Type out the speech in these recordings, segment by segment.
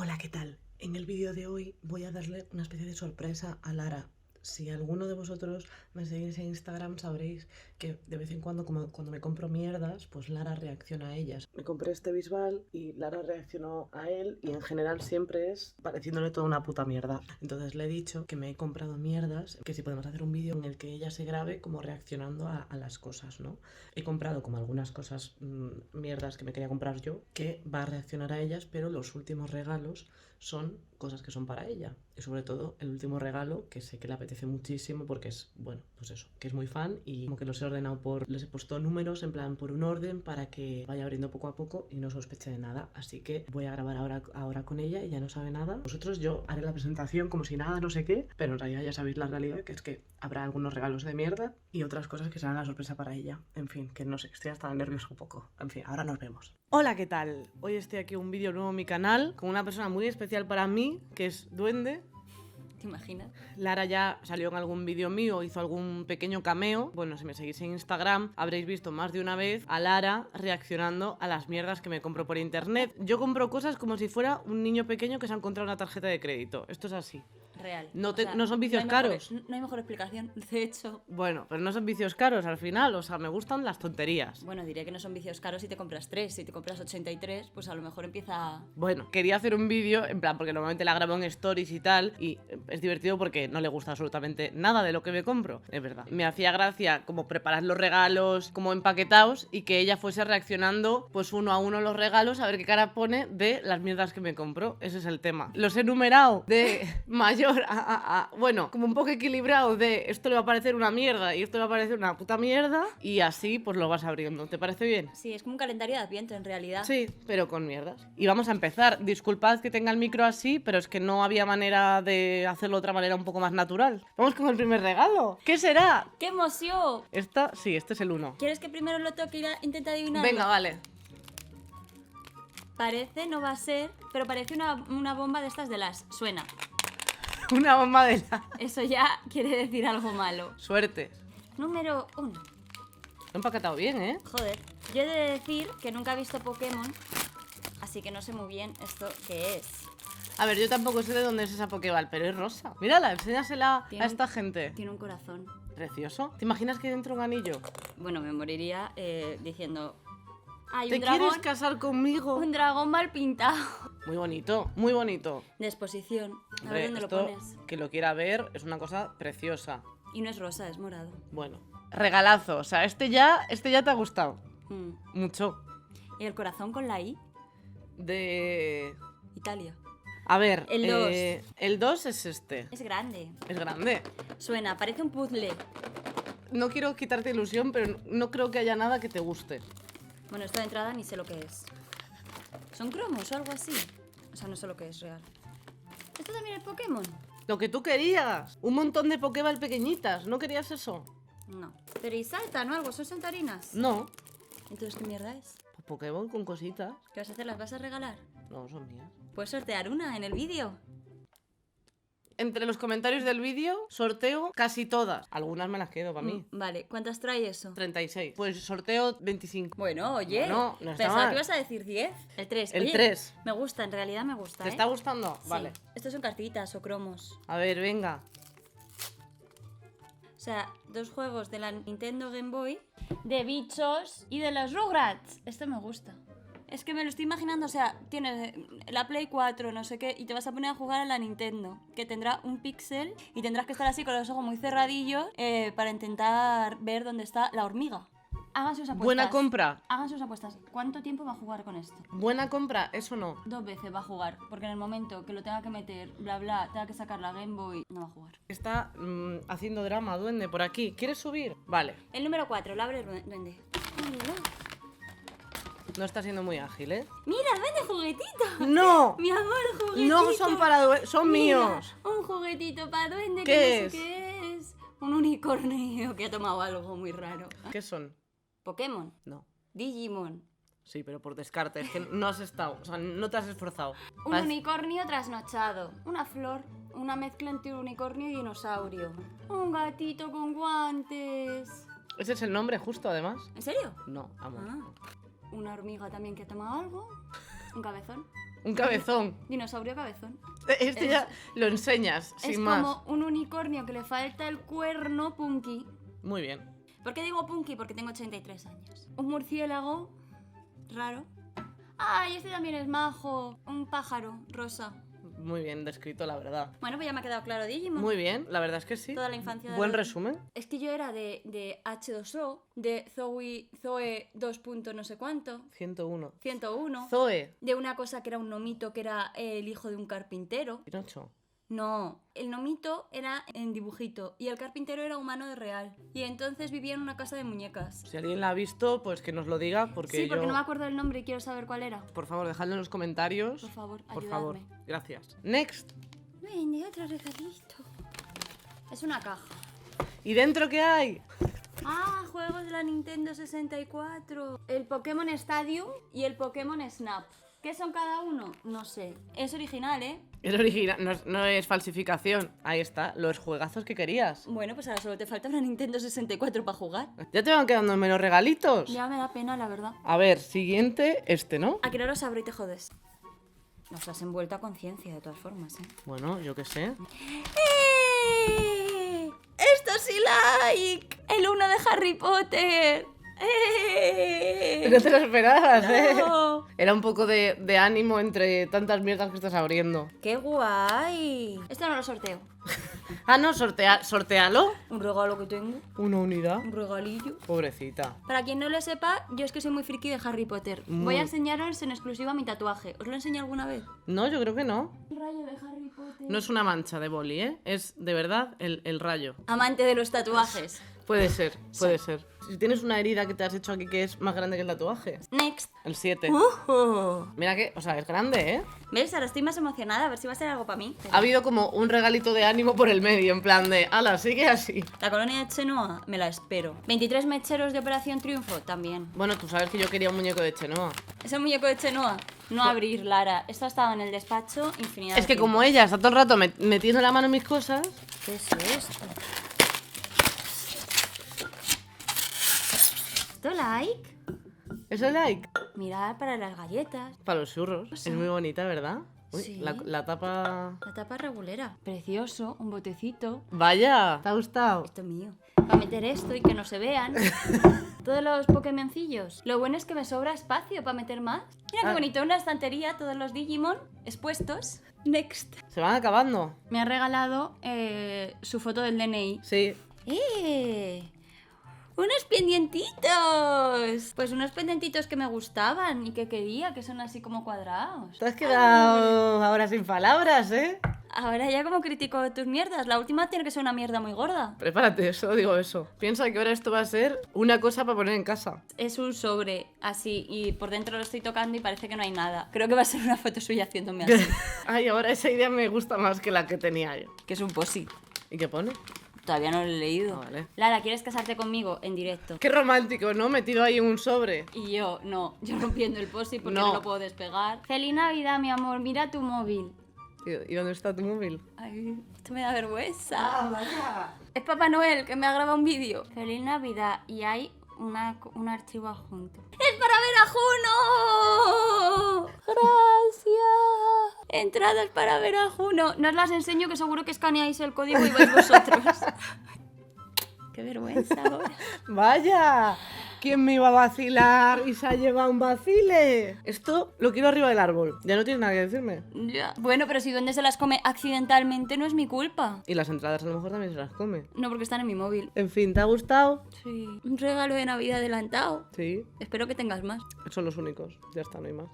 Hola, ¿qué tal? En el vídeo de hoy voy a darle una especie de sorpresa a Lara. Si alguno de vosotros me seguís en Instagram sabréis que de vez en cuando, como cuando me compro mierdas, pues Lara reacciona a ellas. Me compré este bisbal y Lara reaccionó a él y en general siempre es pareciéndole toda una puta mierda. Entonces le he dicho que me he comprado mierdas, que si podemos hacer un vídeo en el que ella se grabe como reaccionando a las cosas, ¿no? He comprado como algunas cosas, mierdas que me quería comprar yo, que va a reaccionar a ellas, pero los últimos regalos son cosas que son para ella. Y sobre todo el último regalo, que sé que le apetece muchísimo porque es, bueno, pues eso, que es muy fan y como que los he ordenado les he puesto números en plan por un orden para que vaya abriendo poco a poco y no sospeche de nada. Así que voy a grabar ahora con ella, ella no sabe nada. Vosotros yo haré la presentación como si nada, no sé qué, pero en realidad ya sabéis la realidad, que es que habrá algunos regalos de mierda y otras cosas que serán la sorpresa para ella. En fin, que no sé, estoy hasta nervioso un poco. En fin, ahora nos vemos. Hola, ¿qué tal? Hoy estoy aquí en un vídeo nuevo en mi canal con una persona muy especial para mí, que es Duende. ¿Te imaginas? Lara ya salió en algún vídeo mío, hizo algún pequeño cameo. Bueno, si me seguís en Instagram, habréis visto más de una vez a Lara reaccionando a las mierdas que me compro por internet. Yo compro cosas como si fuera un niño pequeño que se ha encontrado una tarjeta de crédito. Esto es así. Real. No son vicios caros. No hay mejor explicación, de hecho. Bueno, pero no son vicios caros al final, o sea, me gustan las tonterías. Bueno, diré que no son vicios caros si te compras 3. Si te compras 83, pues a lo mejor empieza... Bueno, quería hacer un vídeo, en plan, porque normalmente la grabo en stories y tal, y es divertido porque no le gusta absolutamente nada de lo que me compro, es verdad. Me hacía gracia como preparar los regalos como empaquetados y que ella fuese reaccionando pues uno a uno los regalos a ver qué cara pone de las mierdas que me compro. Ese es el tema. Los he numerado de mayor bueno, como un poco equilibrado de esto le va a parecer una mierda y esto le va a parecer una puta mierda, y así pues lo vas abriendo. ¿Te parece bien? Sí, es como un calendario de Adviento en realidad. Sí, pero con mierdas. Y vamos a empezar. Disculpad que tenga el micro así, pero es que no había manera de hacerlo de otra manera un poco más natural. Vamos con el primer regalo. ¿Qué será? ¡Qué emoción! Sí, este es el 1. ¿Quieres que primero lo toque y intente adivinar? Venga, vale. Parece, no va a ser, pero parece una bomba de estas de las. Suena. Una bomba de la... Eso ya quiere decir algo malo. Suerte. Número 1. Lo he empaquetado bien, ¿eh? Joder, yo he de decir que nunca he visto Pokémon, así que no sé muy bien esto qué es. A ver, yo tampoco sé de dónde es esa Pokéball, pero es rosa. Mírala, enséñasela a esta gente. Tiene un corazón. Precioso. ¿Te imaginas que hay dentro un anillo? Bueno, me moriría diciendo... Hay ¿Te un dragón, quieres casar conmigo? un dragón mal pintado. Muy bonito, muy bonito. De exposición. A Hombre, ver dónde lo esto, pones. que lo quiera ver, es una cosa preciosa. Y no es rosa, es morado. Bueno, regalazo. O sea, este ya te ha gustado. Mucho. ¿Y el corazón con la I? De... Italia. A ver, El 2. El 2 es este. Es grande. Es grande. Suena, parece un puzzle. No quiero quitarte ilusión, pero no creo que haya nada que te guste. Bueno, esto de entrada ni sé lo que es. ¿Son cromos o algo así? O sea, no sé lo que es real. ¿Esto también es Pokémon? Lo que tú querías. Un montón de Pokéball pequeñitas. ¿No querías eso? No. Pero y saltan o algo, son saltarinas. No. Entonces, ¿qué mierda es? Pues Pokéball con cositas. ¿Qué vas a hacer? ¿Las vas a regalar? No, son mías. ¿Puedes sortear una en el vídeo? Entre los comentarios del vídeo, sorteo casi todas. Algunas me las quedo para mí. Vale, ¿cuántas trae eso? 36. Pues sorteo 25. Bueno, oye. Bueno, no está pensaba mal. que ibas a decir 10. El 3. El Oye, 3. Me gusta, en realidad me gusta. ¿Te está gustando? Sí. Vale. Estos son cartitas o cromos. A ver, venga. O sea, 2 juegos de la Nintendo Game Boy, de bichos y de los Rugrats. Esto me gusta. Es que me lo estoy imaginando, o sea, tienes la Play 4, no sé qué, y te vas a poner a jugar a la Nintendo, que tendrá un píxel y tendrás que estar así con los ojos muy cerradillos para intentar ver dónde está la hormiga. Hagan sus apuestas. Buena compra. Hagan sus apuestas. ¿Cuánto tiempo va a jugar con esto? Buena compra, eso no. 2 veces va a jugar, porque en el momento que lo tenga que meter, bla bla, tenga que sacar la Game Boy, no va a jugar. Está haciendo drama, duende, por aquí. ¿Quieres subir? Vale. El número 4, lo abre el duende. No está siendo muy ágil, ¿eh? ¡Mira, duende juguetito! ¡No! Mi amor, juguetito. No son para duende, son Mira, míos. un juguetito para duende ¿Qué que es? no sé qué es. Un unicornio que ha tomado algo muy raro. ¿Qué son? Pokémon. No. Digimon. Sí, pero por descarte. Es que no has estado, o sea, no te has esforzado. Un unicornio trasnochado. Una flor. Una mezcla entre unicornio y dinosaurio. Un gatito con guantes. Ese es el nombre justo, además. ¿En serio? No, amor. Ah. Una hormiga también que ha tomado algo. Un cabezón. Un cabezón. Dinosaurio cabezón. Este ya lo enseñas, Es sin como más. un unicornio que le falta el cuerno punky. Muy bien. ¿Por qué digo punky? Porque tengo 83 años. Un murciélago raro. ¡Ay, este también es majo! Un pájaro rosa. Muy bien descrito, la verdad. Bueno, pues ya me ha quedado claro Digimon. Muy bien, la verdad es que sí. Toda la infancia de Buen los- resumen. Es que yo era de H2O, de Zoe 2. No sé cuánto, 101. 101, Zoe. de una cosa que era un nomito que era el hijo de un carpintero. Pinocho. No, el nomito era en dibujito y el carpintero era humano de real. Y entonces vivía en una casa de muñecas. Si alguien la ha visto, pues que nos lo diga, porque Sí, porque yo... no me acuerdo del nombre y quiero saber cuál era. Por favor, dejadlo en los comentarios. Por favor, Por ayudadme. favor. Gracias. Next. Ven, otro regalito. Es una caja. ¿Y dentro qué hay? Ah, juegos de la Nintendo 64. El Pokémon Stadium y el Pokémon Snap. ¿Qué son cada uno? No sé. Es original, ¿eh? Es original, no es falsificación. Ahí está, los juegazos que querías. Bueno, pues ahora solo te falta una Nintendo 64 para jugar. Ya te van quedándome los regalitos. Ya me da pena, la verdad. A ver, siguiente, este, ¿no? ¿A qué hora los abro y te jodes? Nos has envuelto a conciencia, de todas formas, ¿eh? Bueno, yo qué sé. ¡Eh! ¡Esto sí like! ¡El 1 de Harry Potter! ¡Eh! No te lo esperabas, ¿eh? No. Era un poco de ánimo entre tantas mierdas que estás abriendo. ¡Qué guay! Esto no lo sorteo. Ah, no, sortealo. Un regalo que tengo. Una unidad. Un regalillo. Pobrecita. Para quien no lo sepa, yo es que soy muy friki de Harry Potter. Voy a enseñaros en exclusiva mi tatuaje. ¿Os lo enseño alguna vez? No, yo creo que no. Un rayo de Harry Potter. No es una mancha de boli, ¿eh? Es de verdad el rayo. Amante de los tatuajes. Puede ser, puede ser. Si tienes una herida que te has hecho aquí que es más grande que el tatuaje. Next. El 7. Uh-huh. Mira que, o sea, es grande, ¿eh? ¿Ves? Ahora estoy más emocionada. A ver si va a ser algo para mí. Ha habido como un regalito de ánimo por el medio, en plan de, ala, sigue así. La colonia de Chenoa, me la espero. 23 mecheros de Operación Triunfo, también. Bueno, tú sabes que yo quería un muñeco de Chenoa. Ese muñeco de Chenoa, no abrir, Lara. Esto ha estado en el despacho infinidad Es de que como tiempo. ella está todo el rato metiendo la mano en mis cosas. ¿Qué es esto? ¿Esto like? ¿Eso es like? Mirad para las galletas. Para los churros. Es muy bonita, ¿verdad? Uy, Sí. la tapa... La tapa regulera. Precioso, un botecito. Vaya, ¿te ha gustado? Esto es mío. Para meter esto y que no se vean. Todos los Pokémoncillos. Lo bueno es que me sobra espacio para meter más. Mira qué Ah. bonito, una estantería, todos los Digimon expuestos. Next. Se van acabando. Me ha regalado su foto del DNI. Sí. ¡Eh! ¡Unos pendientitos! Pues unos pendientitos que me gustaban y que quería, que son así como cuadrados. Te has quedado ahora sin palabras, ¿eh? Ahora ya como critico tus mierdas. La última tiene que ser una mierda muy gorda. Prepárate, solo digo eso. Piensa que ahora esto va a ser una cosa para poner en casa. Es un sobre así y por dentro lo estoy tocando y parece que no hay nada. Creo que va a ser una foto suya haciéndome así. Ay, ahora esa idea me gusta más que la que tenía yo. Que es un posi. ¿Y qué pone? Todavía no lo he leído. Ah, vale. Lara, ¿quieres casarte conmigo en directo? Qué romántico, ¿no? Metido ahí en un sobre. Y yo, no, yo rompiendo el posi porque No. no lo puedo despegar. Feliz Navidad, mi amor, mira tu móvil. ¿Y dónde está tu móvil? Ay, esto me da vergüenza. vaya. Es Papá Noel que me ha grabado un vídeo. Feliz Navidad y hay un archivo adjunto. ¡Es para ver a Juno! ¡Gracias! Entradas para ver a Juno. No os las enseño que seguro que escaneáis el código y vais vosotros. ¡Qué vergüenza ahora! ¡Vaya! ¿Quién me iba a vacilar y se ha llevado un vacile? Esto lo quiero arriba del árbol. Ya no tienes nada que decirme. Ya. Bueno, pero si Duende se las come accidentalmente no es mi culpa. Y las entradas a lo mejor también se las come. No, porque están en mi móvil. En fin, ¿te ha gustado? Sí. Un regalo de Navidad adelantado. Sí. Espero que tengas más. Son los únicos. Ya está, no hay más.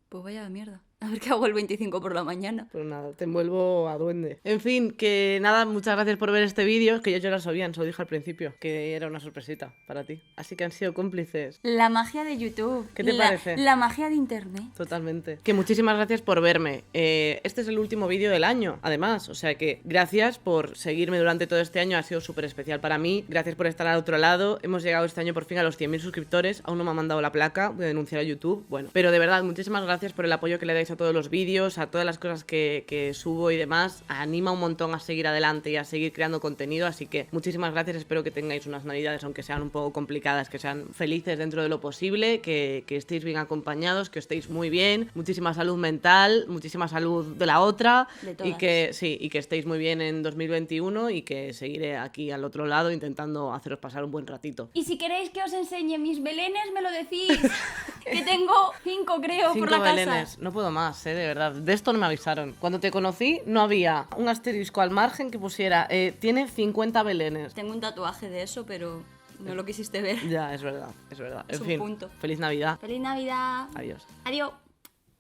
Pues vaya de mierda. A ver qué hago el 25 por la mañana. Pues nada, te envuelvo a duende. En fin, que nada, muchas gracias por ver este vídeo, que yo ya lo sabía, se lo dije al principio, que era una sorpresita para ti. Así que han sido cómplices. La magia de YouTube. ¿Qué te parece? La magia de Internet. Totalmente. Que muchísimas gracias por verme. Este es el último vídeo del año, además. O sea que gracias por seguirme durante todo este año. Ha sido súper especial para mí. Gracias por estar al otro lado. Hemos llegado este año por fin a los 100.000 suscriptores. Aún no me han mandado la placa. Voy a denunciar a YouTube. Bueno, pero de verdad, muchísimas gracias por el apoyo que le dais a todos los vídeos, a todas las cosas que subo y demás. Anima un montón a seguir adelante y a seguir creando contenido, así que muchísimas gracias. Espero que tengáis unas navidades, aunque sean un poco complicadas, que sean felices dentro de lo posible, que estéis bien acompañados, que estéis muy bien, muchísima salud mental, muchísima salud de la otra, De todas. y que estéis muy bien en 2021 y que seguiré aquí al otro lado intentando haceros pasar un buen ratito. Y si queréis que os enseñe mis belenes, me lo decís. Que tengo 5, creo, por la 5 casa. belenes, no puedo más, de verdad. De esto no me avisaron. Cuando te conocí no había un asterisco al margen que pusiera tiene 50 belenes. Tengo un tatuaje de eso, pero no lo quisiste ver. Ya, es verdad, es verdad. Es En un fin, punto. feliz Navidad. ¡Feliz Navidad! Adiós. Adiós.